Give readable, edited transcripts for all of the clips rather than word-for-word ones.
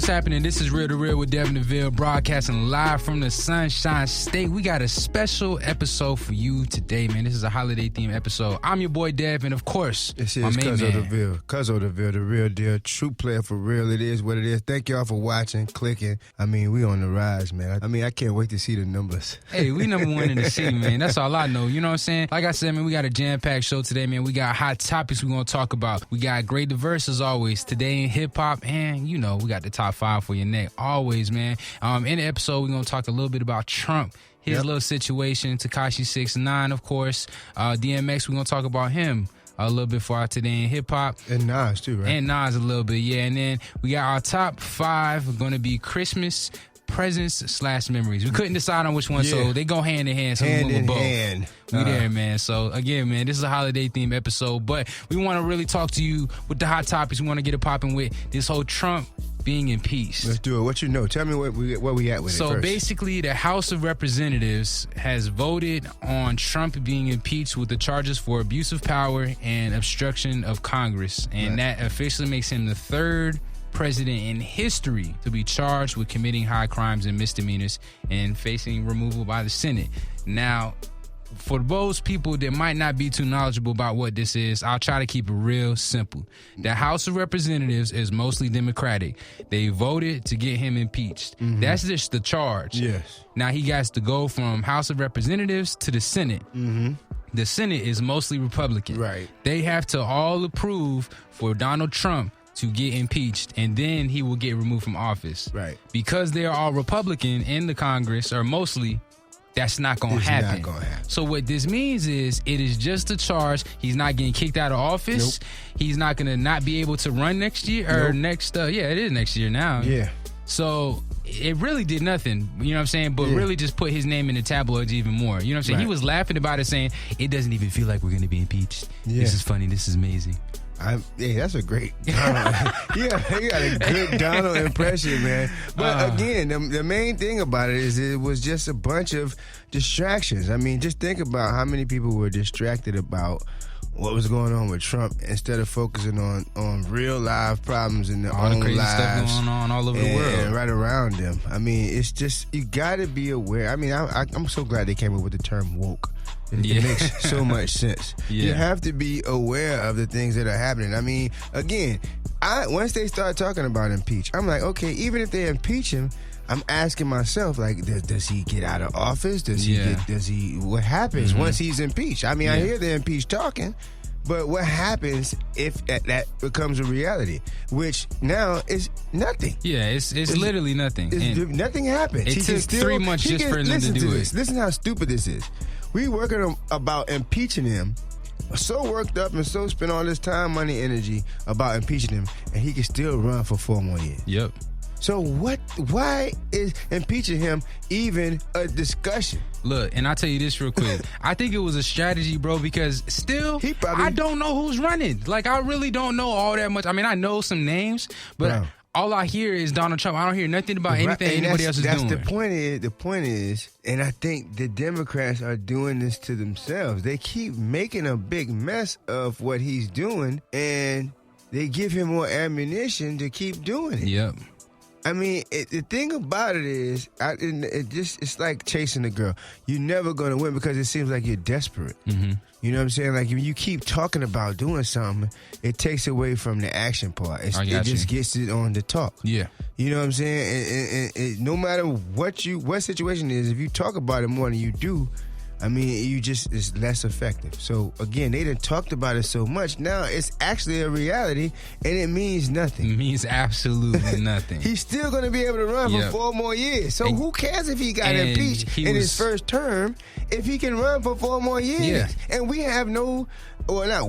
what's happening? This is Real to Real with Dev Deville, broadcasting live from the Sunshine State. We got a special episode for you today, man. This is a holiday-themed episode. I'm your boy Dev, and of course, this my is main Cuzzo man. Deville. Cuzzo Deville, the real deal, true player for real. It is what it is. Thank y'all for watching, clicking. I mean, we on the rise, man. I can't wait to see the numbers. Hey, we number one in the city, man. That's all I know. You know what I'm saying? Like I said, man, we got a jam-packed show today, man. We got hot topics we're going to talk about. We got great diverse as always. Today in hip-hop, and, you know, we got the top 5 for your neck. Always, man. In the episode, we're going to talk a little bit about Trump, his little situation, Tekashi Snitchn9ne, of course. DMX, we're going to talk about him a little bit for our Today in hip-hop. And Nas, too, right? And Nas a little bit, yeah. And then we got our top 5 going to be Christmas presents/memories. We couldn't decide on which one, so they go hand in hand. So hand we went with in both. hand. We there, man. So again, man, this is a holiday themed episode, but we want to really talk to you with the hot topics. We want to get it popping with this whole Trump being impeached. Let's do it. What you know? Tell me where we at with it So first. basically, the House of Representatives has voted on Trump being impeached with the charges for abuse of power and obstruction of Congress, and that officially makes him the third president in history to be charged with committing high crimes and misdemeanors and facing removal by the Senate. Now, for those people that might not be too knowledgeable about what this is, I'll try to keep it real simple. The House of Representatives is mostly Democratic. They voted to get him impeached. Mm-hmm. That's just the charge. Yes. Now he has to go from House of Representatives to the Senate. Mm-hmm. The Senate is mostly Republican. Right. They have to all approve for Donald Trump to get impeached, and then he will get removed from office. Right. Because they are all Republican in the Congress, or mostly, that's not going to happen. Not gonna happen. So what this means is it is just a charge. He's not getting kicked out of office. Nope. He's not going to not be able to run next year, or next, it is next year now. Yeah. So it really did nothing, you know what I'm saying? But really just put his name in the tabloids even more. You know what I'm saying? Right. He was laughing about it, saying, it doesn't even feel like we're going to be impeached. Yeah. This is funny. This is amazing. That's a great Donald. You got a good Donald impression, man. But again, the main thing about it is it was just a bunch of distractions. I mean, just think about how many people were distracted about what was going on with Trump instead of focusing on real live problems in their own lives. All the crazy stuff going on all over the world. And right around them. I mean, it's just, you got to be aware. I mean, I'm so glad they came up with the term woke. It makes so much sense. Yeah. You have to be aware of the things that are happening. I mean, again, once they start talking about impeach, I'm like, okay, even if they impeach him, I'm asking myself, like, does he get out of office? What happens once he's impeached? I mean, I hear the impeached talking, but what happens if that becomes a reality? Which now is nothing. Yeah, it's literally nothing. Nothing happens. It took 3 months just for them to do it. Listen how stupid this is. We working about impeaching him, so worked up and so spent all this time, money, energy about impeaching him, and he can still run for 4 more years. Yep. So why is impeaching him even a discussion? Look, and I'll tell you this real quick. I think it was a strategy, bro, because still, I don't know who's running. Like, I really don't know all that much. I mean, I know some names, but all I hear is Donald Trump. I don't hear nothing about anything anybody else is doing. The point is, and I think the Democrats are doing this to themselves. They keep making a big mess of what he's doing, and they give him more ammunition to keep doing it. Yep. I mean, the thing about it is, it's like chasing a girl. You're never going to win because it seems like you're desperate. Mm-hmm. You know what I'm saying? Like, if you keep talking about doing something, it takes away from the action part. It just gets it on the talk. Yeah. You know what I'm saying? And no matter what situation it is, if you talk about it more than you do, I mean, it's less effective. So, again, they done talked about it so much. Now it's actually a reality, and it means nothing. It means absolutely nothing. He's still going to be able to run for 4 more years. So who cares if he got impeached in his first term if he can run for 4 more years? Yeah. And we have not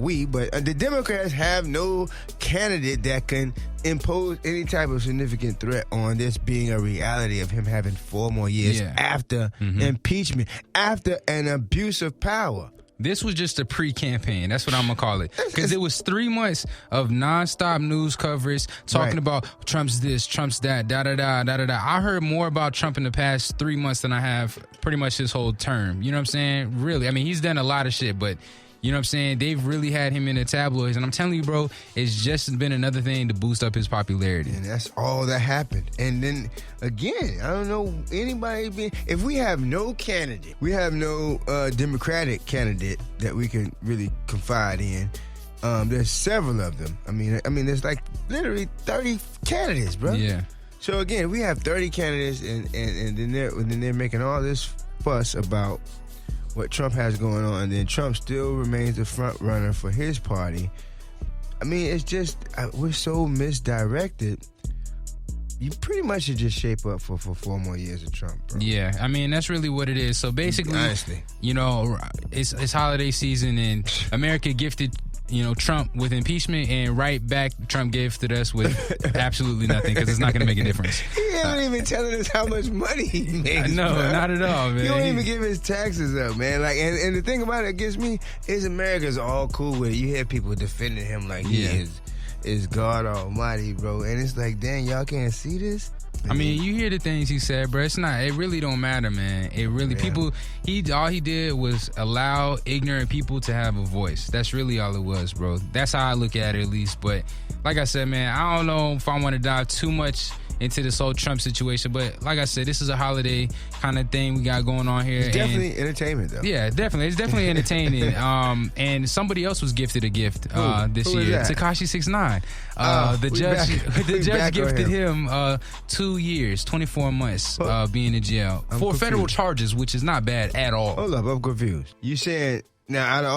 we, but the Democrats have no candidate that can impose any type of significant threat on this being a reality of him having 4 more years after impeachment, after an abuse of power. This was just a pre-campaign. That's what I'm going to call it. Because it was 3 months of nonstop news coverage talking about Trump's this, Trump's that, da-da-da, da-da-da. I heard more about Trump in the past 3 months than I have pretty much his whole term. You know what I'm saying? Really. I mean, he's done a lot of shit, but You know what I'm saying? They've really had him in the tabloids. And I'm telling you, bro, it's just been another thing to boost up his popularity. And that's all that happened. And then, again, I don't know anybody if we have no candidate, we have no Democratic candidate that we can really confide in. There's several of them. I mean, there's like literally 30 candidates, bro. Yeah. So again, we have 30 candidates, and then they're making all this fuss about what Trump has going on, and then Trump still remains the front runner for his party. I mean, it's just we're so misdirected. You pretty much should just shape up for 4 more years of Trump, bro. Yeah, I mean, that's really what it is. So basically, honestly, you know, it's holiday season, and America gifted, you know, Trump with impeachment, and right back Trump gifted us with absolutely nothing, because it's not going to make a difference. He ain't even telling us how much money he makes. No, bro. not at all, man. He don't even give his taxes up, man. Like, and the thing about it that gets me is America's all cool with it. You hear people defending him like he is God Almighty, bro. And it's like, dang, y'all can't see this? I mean, you hear the things he said, bro. It really don't matter, man. It really, all he did was allow ignorant people to have a voice. That's really all it was, bro. That's how I look at it, at least. But like I said, man, I don't know if I want to dive too much into this whole Trump situation, but like I said, this is a holiday kind of thing we got going on here. It's definitely entertainment, though. Yeah, definitely. It's definitely entertaining. And somebody else was gifted a gift this year. Tekashi Snitchn9ne. The judge gifted him 2 years, 24 months being in jail for federal charges, which is not bad at all. Hold up, I'm confused. You saying now out of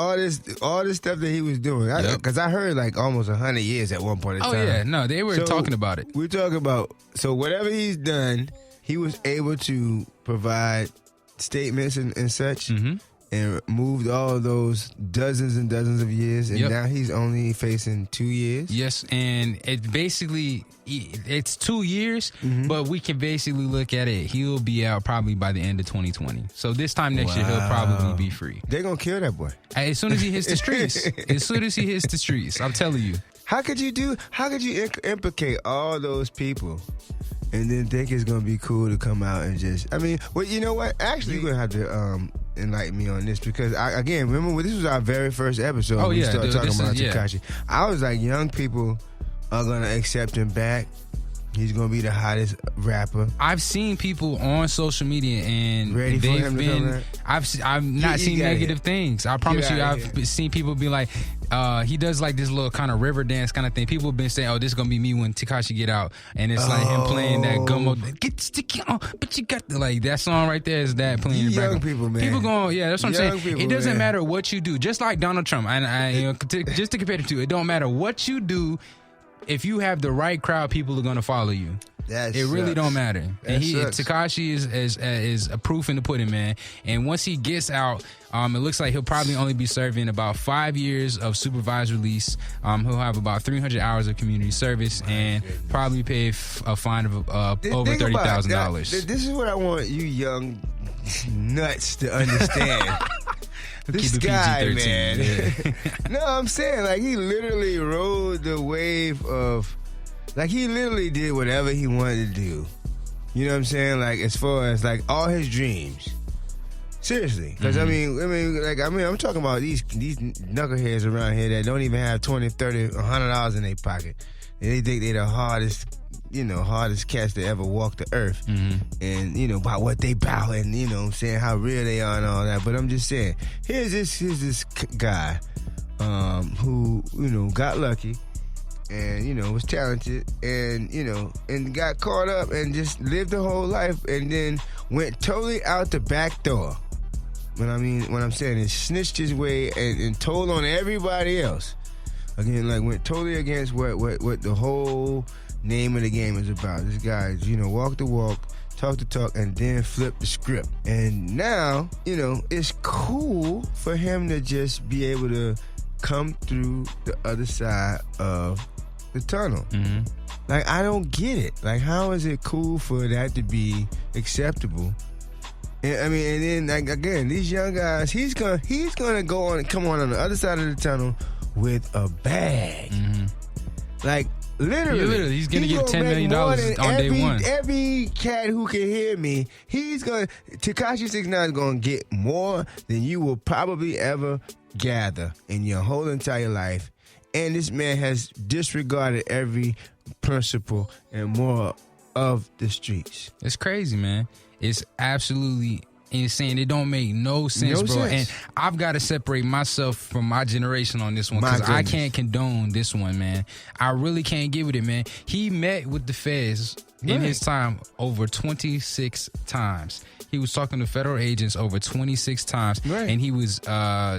all this stuff that he was doing, because I heard like almost 100 years at one point in time. Oh yeah, no, they were talking about it. We're talking about, so whatever he's done, he was able to provide statements and such, and moved all of those dozens and dozens of years, and now he's only facing 2 years. Yes, and it basically, it's 2 years, but we can basically look at it. He'll be out probably by the end of 2020. So this time next year, he'll probably be free. They're gonna kill that boy as soon as he hits the streets. As soon as he hits the streets, I'm telling you. How could you implicate all those people and then think it's gonna be cool to come out and just? I mean, well, you know what? Actually, you're gonna have to enlighten me on this, because again, remember this was our very first episode. We started talking about Tekashi. I was like, young people are gonna accept him back. He's gonna be the hottest rapper. I've seen people on social media, and ready for him to come back? I've not seen negative things. I promise you, I've seen people be like, he does like this little kind of river dance kind of thing. People have been saying, "Oh, this is gonna be me when Tekashi get out," and it's like him playing that gummo, get sticky on, but you got like that song right there is that playing in the background. Young people, man. People going, yeah, that's what I'm saying. People, it doesn't matter what you do. Just like Donald Trump, and just to compare the two, it don't matter what you do. If you have the right crowd, people are going to follow you. It really don't matter. And Tekashi is a proof in the pudding, man. And once he gets out, it looks like he'll probably only be serving about 5 years of supervised release. He'll have about 300 hours of community service and probably pay a fine of over $30,000. This is what I want you young nuts to understand. This guy, man. Yeah. No, I'm saying, like, he literally rode the wave of, like, he literally did whatever he wanted to do. You know what I'm saying? Like, as far as, like, all his dreams. Seriously. Because, I mean, I'm talking about these knuckleheads around here that don't even have $20, $30, $100 in their pocket. And they think they're the hardest cats to ever walk the earth. And, you know, about what they bow and, you know what I'm saying, how real they are and all that. But I'm just saying, here's this guy who, you know, got lucky and, you know, was talented and, you know, and got caught up and just lived the whole life and then went totally out the back door. What I'm saying is snitched his way and told on everybody else. Again, like, went totally against what the whole name of the game is about. This guy, you know, walk the walk, talk the talk, and then flip the script. And now, you know, it's cool for him to just be able to come through the other side of the tunnel. Like, I don't get it. Like, how is it cool for that to be acceptable? And, I mean, and then, like, again, these young guys, he's gonna come on the other side of the tunnel with a bag. Like, Literally. He's going to get $10 million on day one. Every cat who can hear me, Tekashi 6ix9ine is going to get more than you will probably ever gather in your whole entire life. And this man has disregarded every principle and moral of the streets. It's crazy, man. It's absolutely insane. It don't make no sense, bro. And I've got to separate myself from my generation on this one because I can't condone this one, man. I really can't get with it, man. He met with the feds in his time over 26 times. He was talking to federal agents over 26 times. Right. And he was,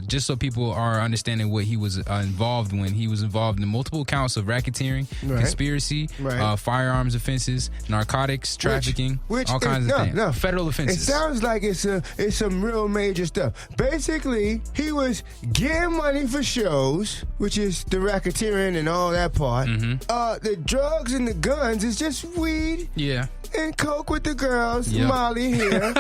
just so people are understanding what he was involved in, he was involved in multiple counts of racketeering, conspiracy, firearms offenses, narcotics, trafficking, all kinds of things. No. Federal offenses. It sounds like it's some real major stuff. Basically, he was getting money for shows, which is the racketeering and all that part. The drugs and the guns is just weed. Yeah. And coke with the girls, Molly here.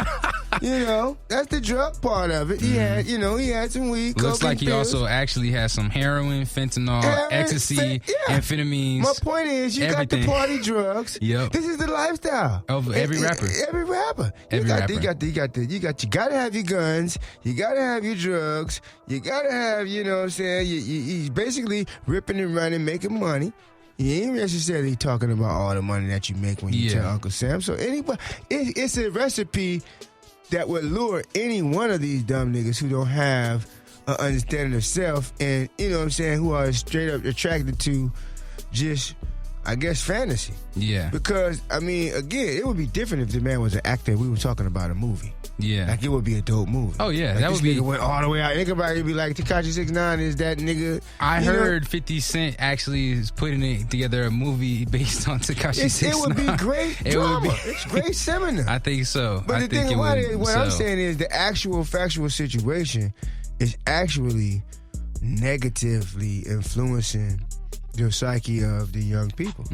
That's the drug part of it. He had, he had some weed, Looks coke, like he pills. also actually has some heroin, fentanyl, ecstasy, amphetamines. My point is, you everything. got the party drugs. Yep. This is the lifestyle of every rapper. Every rapper. You gotta have your guns. You gotta have your drugs. You gotta have, he's basically ripping and running, making money. He ain't necessarily talking about all the money that you make when you tell Uncle Sam. So anybody, it's a recipe that would lure any one of these dumb niggas who don't have an understanding of self and, who are straight up attracted to just, I guess, fantasy. Yeah. Because, again, it would be different if the man was an actor. We were talking about a movie. Yeah. Like, it would be a dope movie. Oh, yeah. Like, that this would be. Nigga went all the way out. Everybody would be like, Tekashi 6ix9ine is that nigga. I heard 50 Cent actually is putting it together a movie based on Tekashi 6ix9ine. It would be great drama. It's great seminar. I think so. But the thing about it, what I'm saying is the actual factual situation is actually negatively influencing the psyche of the young people.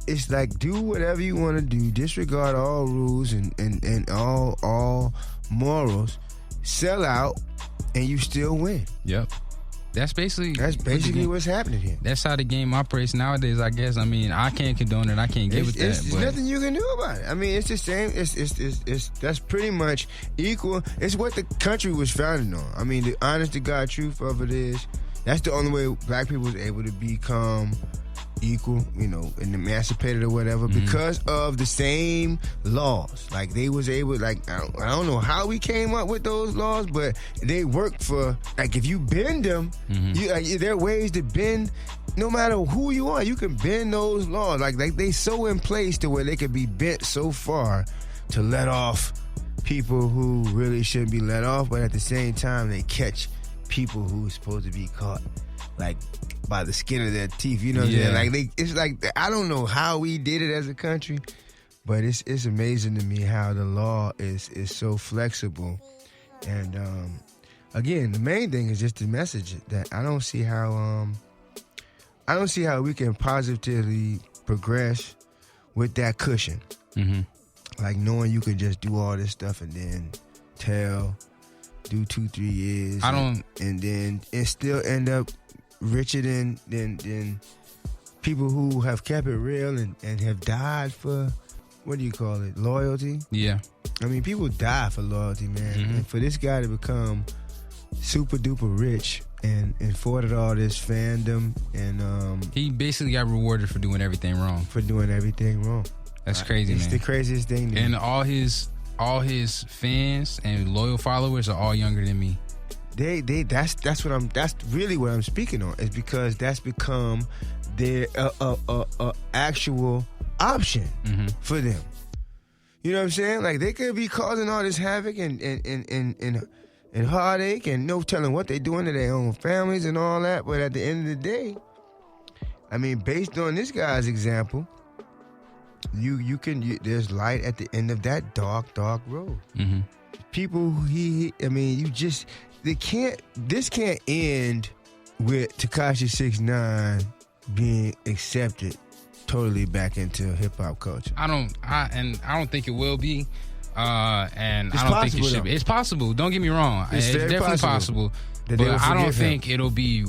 It's like, do whatever you want to do, disregard all rules and all morals, sell out, and you still win. Yep. That's basically what's happening here. That's how the game operates nowadays, I guess. I can't condone it. I can't get with that. There's nothing you can do about it. It's the same. It's that's pretty much equal. It's what the country was founded on. The honest to God truth of it is, that's the only way black people was able to become equal, and emancipated or whatever, because of the same laws. Like, they was able, I don't know how we came up with those laws, but they worked for, if you bend them, there are ways to bend, no matter who you are, you can bend those laws. Like they so in place to where they could be bent so far to let off people who really shouldn't be let off, but at the same time, they catch people who are supposed to be caught, by the skin of their teeth. You know what I'm saying? It's like, I don't know how we did it as a country, but it's amazing to me how the law is so flexible. And again, the main thing is just the message that I don't see how we can positively progress with that cushion. Like, knowing you can just do all this stuff and then do 2-3 years and still end up richer than people who have kept it real and have died for, what do you call it, loyalty? Yeah. People die for loyalty, man. And for this guy to become super duper rich and afforded all this fandom, and he basically got rewarded for doing everything wrong. That's crazy, man. It's the craziest thing. And all his fans and loyal followers are all younger than me. That's really what I'm speaking on, is because that's become their actual option for them. You know what I'm saying? Like, they could be causing all this havoc and heartache and no telling what they're doing to their own families and all that, but at the end of the day, based on this guy's example, there's light at the end of that dark road. People, this can't end with Tekashi 6ix9ine being accepted totally back into hip hop culture. I don't think it will be. And it's I don't think it should be. It's possible. Don't get me wrong. It's definitely possible. But I don't think it'll be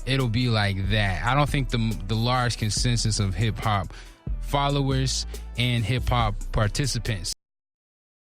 it'll be like that. I don't think the large consensus of hip hop followers and hip hop participants